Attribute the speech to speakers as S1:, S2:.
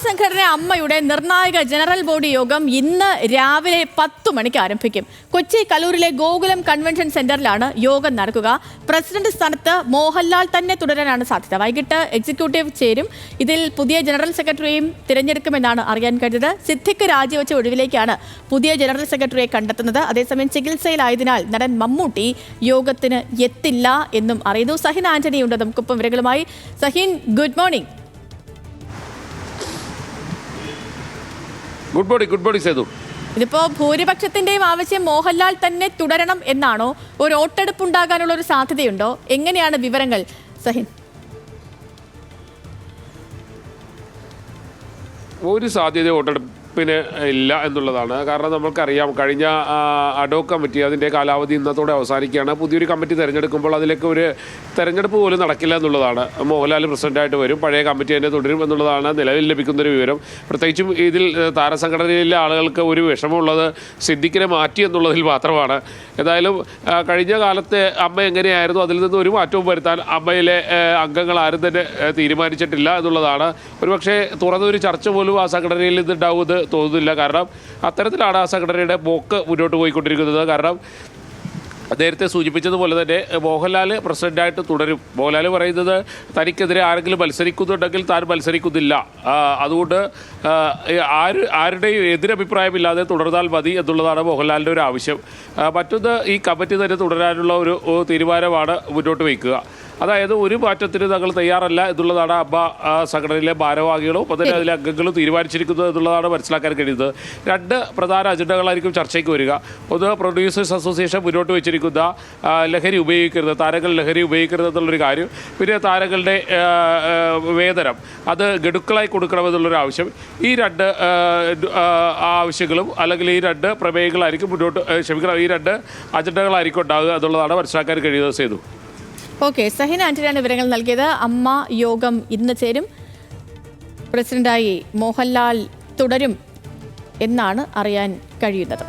S1: താരസംഘടന അമ്മയുടെ നിർണായക general body യോഗം ഇന്ന് രാവിലെ 10 മണിക്ക് ആരംഭിക്കും. കൊച്ചി കലൂരിലെ ഗോകുലം കൺവെൻഷൻ സെന്ററിലാണ് യോഗം നടക്കുക. പ്രസിഡന്റ് സ്ഥാനത്ത് മോഹൻലാൽ തന്നെ തുടരാനാണ് സാധ്യത. വൈകിട്ട് എക്സിക്യൂട്ടീവ് ചേരും. ഇതിൽ പുതിയ ജനറൽ സെക്രട്ടറിയെയും തിരഞ്ഞെടുക്കുമെന്നാണ് അറിയാൻ കഴിഞ്ഞത്. സിദ്ദിഖ് രാജിവെച്ച ഒഴിവിലേക്കാണ് പുതിയ ജനറൽ സെക്രട്ടറിയെ കണ്ടെത്തുന്നത്. അതേസമയം ചികിത്സയിലായതിനാൽ നടൻ മമ്മൂട്ടി യോഗത്തിന് എത്തില്ല എന്നും അറിയുന്നു. സഹിൻ ആന്റണി ഉണ്ട് നമുക്കൊപ്പം വിവരങ്ങളുമായി. Sahin, good morning.
S2: Good morning Sethu.
S1: ഇതിപ്പോ ഭൂരിപക്ഷത്തിന്റെയും ആവശ്യം മോഹൻലാൽ തന്നെ തുടരണം എന്നാണോ? ഒരു വോട്ടെടുപ്പ് ഉണ്ടാകാനുള്ള ഒരു സാധ്യതയുണ്ടോ? എങ്ങനെയാണ് വിവരങ്ങൾ സഹിൻ?
S2: ഒരു സാധ്യത വോട്ടെടുപ്പിന് ഇല്ല എന്നുള്ളതാണ്. കാരണം നമ്മൾക്കറിയാം, കഴിഞ്ഞ അഡോക് കമ്മിറ്റി അതിൻ്റെ കാലാവധി ഇന്നത്തോടെ അവസാനിക്കുകയാണ്. പുതിയൊരു കമ്മിറ്റി തിരഞ്ഞെടുക്കുമ്പോൾ അതിലേക്ക് ഒരു തെരഞ്ഞെടുപ്പ് പോലും നടക്കില്ല എന്നുള്ളതാണ്. മോഹൻലാൽ പ്രസിഡന്റായിട്ട് വരും, പഴയ കമ്മിറ്റി തന്നെ തുടരും എന്നുള്ളതാണ് നിലവിൽ ലഭിക്കുന്നൊരു വിവരം. പ്രത്യേകിച്ചും ഇതിൽ താരസംഘടനയിലെ ആളുകൾക്ക് ഒരു വിഷമമുള്ളത് സിദ്ദിഖിനെ മാറ്റി എന്നുള്ളതിൽ മാത്രമാണ്. ഏതായാലും കഴിഞ്ഞ കാലത്തെ അമ്മ എങ്ങനെയായിരുന്നു അതിൽ നിന്ന് ഒരു മാറ്റവും വരുത്താൻ അമ്മയിലെ അംഗങ്ങൾ ആരും തന്നെ തീരുമാനിച്ചിട്ടില്ല എന്നുള്ളതാണ്. ഒരുപക്ഷെ തുറന്നൊരു ചർച്ച പോലും ആ സംഘടനയിൽ നിന്നുണ്ടാവുമെന്ന് തോന്നുന്നില്ല. കാരണം അത്തരത്തിലാണ് ആ സംഘടനയുടെ പോക്ക് മുന്നോട്ട് പോയിക്കൊണ്ടിരിക്കുന്നത്. കാരണം നേരത്തെ സൂചിപ്പിച്ചതുപോലെ തന്നെ മോഹൻലാൽ പ്രസിഡന്റായിട്ട് തുടരും. മോഹൻലാൽ പറയുന്നത് തനിക്കെതിരെ ആരെങ്കിലും മത്സരിക്കുന്നുണ്ടെങ്കിൽ താൻ മത്സരിക്കുന്നില്ല, അതുകൊണ്ട് ആരുടെയും എതിരഭിപ്രായമില്ലാതെ തുടർന്നാൽ മതി എന്നുള്ളതാണ് മോഹൻലാലിൻ്റെ ഒരു ആവശ്യം. മറ്റൊന്ന്, ഈ കമ്മിറ്റി തന്നെ തുടരാനുള്ള ഒരു തീരുമാനമാണ് മുന്നോട്ട് വയ്ക്കുക. അതായത് ഒരു മാറ്റത്തിന് തങ്ങൾ തയ്യാറല്ല എന്നുള്ളതാണ് അമ്മ സംഘടനയിലെ ഭാരവാഹികളും ഒപ്പം തന്നെ അതിലെ അംഗങ്ങളും തീരുമാനിച്ചിരിക്കുന്നത് എന്നുള്ളതാണ് മനസ്സിലാക്കാൻ കഴിയുന്നത്. രണ്ട് പ്രധാന അജണ്ടകളായിരിക്കും ചർച്ചയ്ക്ക് വരിക. ഒന്ന്, പ്രൊഡ്യൂസേഴ്സ് അസോസിയേഷൻ മുന്നോട്ട് വെച്ചിരിക്കുന്ന ലഹരി ഉപയോഗിക്കരുത്, താരങ്ങൾ ലഹരി ഉപയോഗിക്കരുത് എന്നുള്ളൊരു കാര്യം. പിന്നെ താരങ്ങളുടെ വേതനം അത് ഗഡുക്കളായി കൊടുക്കണമെന്നുള്ളൊരു ആവശ്യം. ഈ രണ്ട് ആവശ്യങ്ങളും അല്ലെങ്കിൽ ഈ രണ്ട് പ്രമേയങ്ങളായിരിക്കും ഈ രണ്ട് അജണ്ടകളായിരിക്കും ഉണ്ടാകുക എന്നുള്ളതാണ് മനസ്സിലാക്കാൻ കഴിയുന്നത്. സേതു.
S1: ഓക്കെ, സഹിൻ ആന്റണിയാണ് വിവരങ്ങൾ നൽകിയത്. അമ്മ യോഗം ഇന്ന് ചേരും. പ്രസിഡന്റായി മോഹൻലാൽ തുടരും എന്നാണ് അറിയാൻ കഴിയുന്നത്.